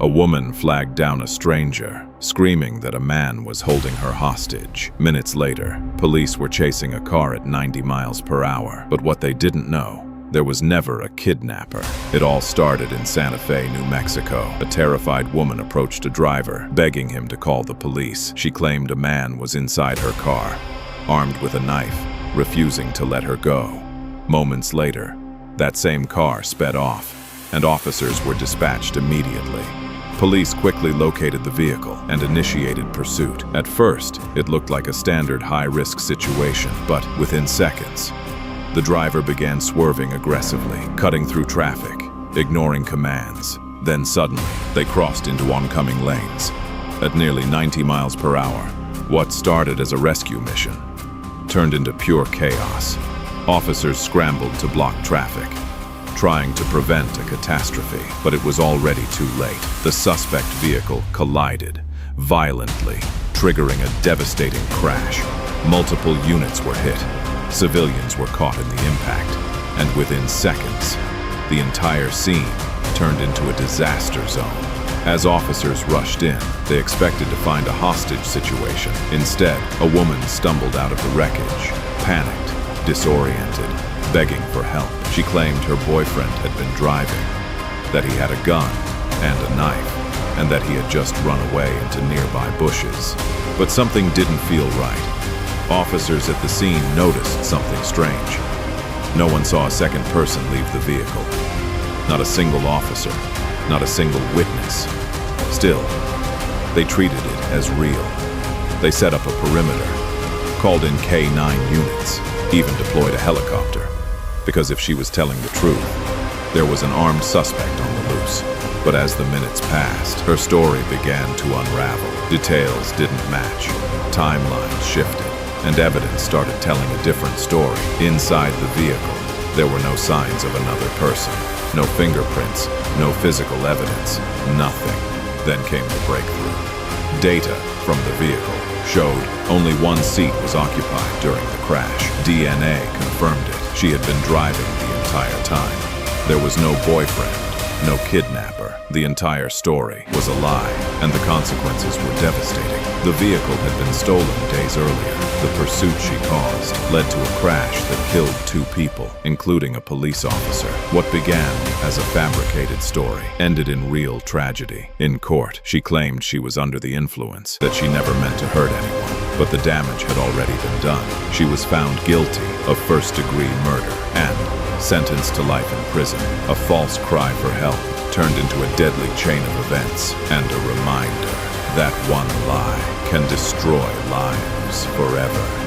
A woman flagged down a stranger, screaming that a man was holding her hostage. Minutes later, police were chasing a car at 90 miles per hour. But what they didn't know, there was never a kidnapper. It all started in Santa Fe, New Mexico. A terrified woman approached a driver, begging him to call the police. She claimed a man was inside her car, armed with a knife, refusing to let her go. Moments later, that same car sped off, and officers were dispatched immediately. Police quickly located the vehicle and initiated pursuit. At first, it looked like a standard high-risk situation, but within seconds, the driver began swerving aggressively, cutting through traffic, ignoring commands. Then suddenly, they crossed into oncoming lanes. At nearly 90 miles per hour, what started as a rescue mission turned into pure chaos. Officers scrambled to block traffic, trying to prevent a catastrophe, but it was already too late. The suspect vehicle collided violently, triggering a devastating crash. Multiple units were hit. Civilians were caught in the impact, and within seconds, the entire scene turned into a disaster zone. As officers rushed in, they expected to find a hostage situation. Instead, a woman stumbled out of the wreckage, panicked, disoriented, begging for help. She claimed her boyfriend had been driving, that he had a gun and a knife, and that he had just run away into nearby bushes. But something didn't feel right. Officers at the scene noticed something strange. No one saw a second person leave the vehicle. Not a single officer, not a single witness. Still, they treated it as real. They set up a perimeter, called in K-9 units, even deployed a helicopter. Because if she was telling the truth, there was an armed suspect on the loose. But as the minutes passed, her story began to unravel. Details didn't match, timelines shifted, and evidence started telling a different story. Inside the vehicle, there were no signs of another person. No fingerprints, no physical evidence, nothing. Then came the breakthrough. Data from the vehicle showed only one seat was occupied during the crash. DNA confirmed it. She had been driving the entire time. There was no boyfriend, no kidnapper. The entire story was a lie, and the consequences were devastating. The vehicle had been stolen days earlier. The pursuit she caused led to a crash that killed 2 people, including a police officer. What began as a fabricated story ended in real tragedy. In court, she claimed she was under the influence, that she never meant to hurt anyone, but the damage had already been done. She was found guilty of first-degree murder and sentenced to life in prison. A false cry for help turned into a deadly chain of events, and a reminder that one lie can destroy lives forever.